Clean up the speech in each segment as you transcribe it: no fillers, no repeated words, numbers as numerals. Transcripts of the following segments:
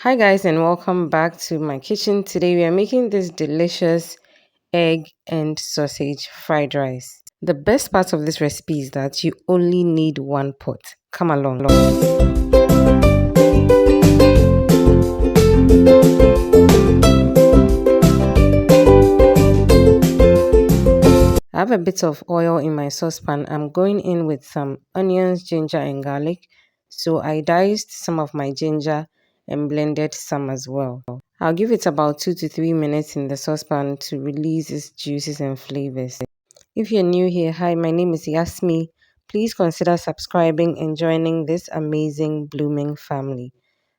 Hi, guys, and welcome back to my kitchen. Today, we are making this delicious egg and sausage fried rice. The best part of this recipe is that you only need one pot. Come along. I have a bit of oil in my saucepan. I'm going in with some onions, ginger, and garlic. So I diced some of my ginger and blended some as well. I'll give it about 2 to 3 minutes in the saucepan to release its juices and flavors. If you're new here, hi, my name is Yasmi. Please consider subscribing and joining this amazing blooming family.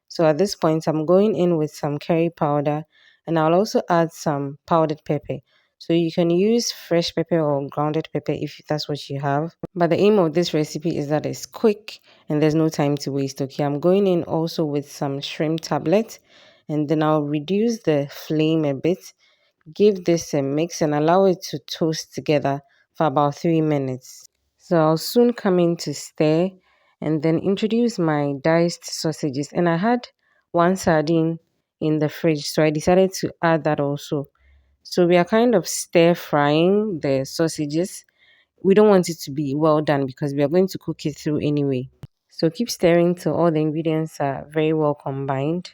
So at this point, I'm going in with some curry powder and I'll also add some powdered pepper. So you can use fresh pepper or grounded pepper if that's what you have. But the aim of this recipe is that it's quick and there's no time to waste. Okay, I'm going in also with some shrimp tablet and then I'll reduce the flame a bit. Give this a mix and allow it to toast together for about 3 minutes. So I'll soon come in to stir and then introduce my diced sausages. And I had one sardine in the fridge, so I decided to add that also. So we are kind of stir frying the sausages. We don't want it to be well done because we are going to cook it through anyway. So keep stirring till all the ingredients are very well combined.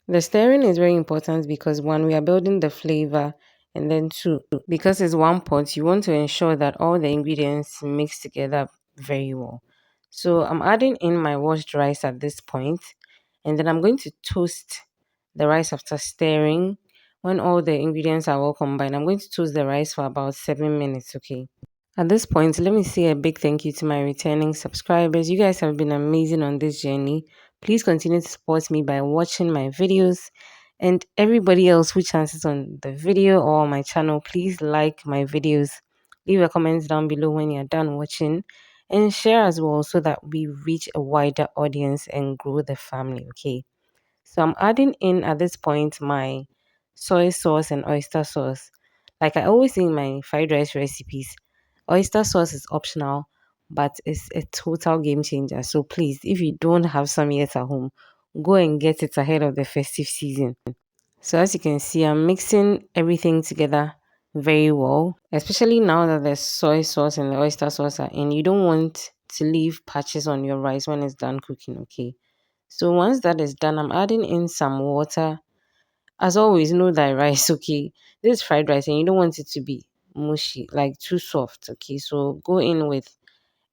The stirring is very important because one, we are building the flavor, and then two, because it's one pot, you want to ensure that all the ingredients mix together very well. So I'm adding in my washed rice at this point, and then I'm going to toast the rice after stirring. When all the ingredients are well combined, I'm going to toast the rice for about 7 minutes, okay? At this point, let me say a big thank you to my returning subscribers. You guys have been amazing on this journey. Please continue to support me by watching my videos. And everybody else who chances on the video or on my channel, please like my videos. Leave a comment down below when you're done watching. And share as well so that we reach a wider audience and grow the family, okay? So I'm adding in at this point my soy sauce and oyster sauce. Like I always say in my fried rice recipes, oyster sauce is optional, but it's a total game changer. So please, if you don't have some yet at home, go and get it ahead of the festive season. So as you can see, I'm mixing everything together very well, especially now that the soy sauce and the oyster sauce are in. You don't want to leave patches on your rice when it's done cooking, okay? So once that is done, I'm adding in some water. As always, know that rice, okay? This is fried rice and you don't want it to be mushy, like too soft, okay? So go in with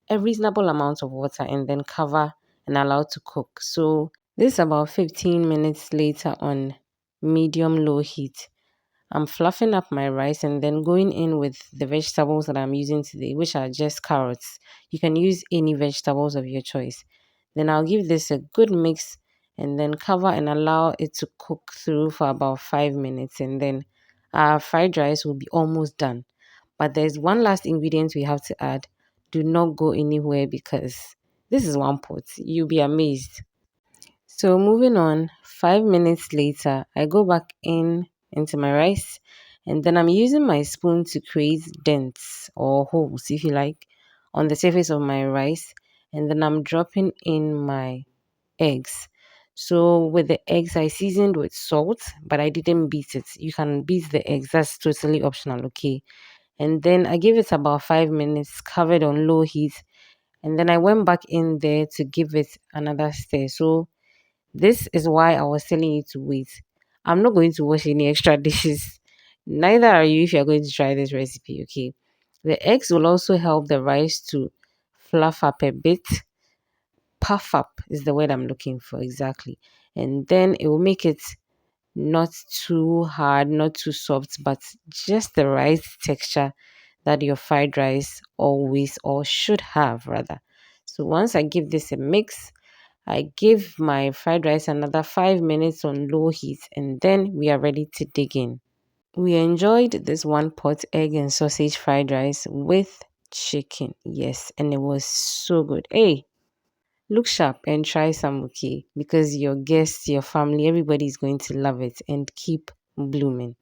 a reasonable amount of water and then cover and allow to cook. So this is about 15 minutes later on medium low heat. I'm fluffing up my rice and then going in with the vegetables that I'm using today, which are just carrots. You can use any vegetables of your choice. Then I'll give this a good mix and then cover and allow it to cook through for about 5 minutes. And then our fried rice will be almost done. But there's one last ingredient we have to add. Do not go anywhere because this is one pot. You'll be amazed. So moving on, 5 minutes later, I go back in into my rice and then I'm using my spoon to create dents or holes, if you like, on the surface of my rice. And then I'm dropping in my eggs. So with the eggs, I seasoned with salt, but I didn't beat it. You can beat the eggs, that's totally optional, okay? And then I gave it about 5 minutes, covered on low heat. And then I went back in there to give it another stir. So this is why I was telling you to wait. I'm not going to wash any extra dishes. Neither are you if you're going to try this recipe, okay? The eggs will also help the rice to fluff up a bit. Puff up is the word I'm looking for exactly. And then it will make it not too hard, not too soft, but just the right texture that your fried rice always or should have rather. So once I give this a mix, I give my fried rice another 5 minutes on low heat and then we are ready to dig in. We enjoyed this one pot egg and sausage fried rice with chicken. Yes, and it was so good. Hey, look sharp and try some, okay? Because your guests, your family, everybody is going to love it and keep blooming.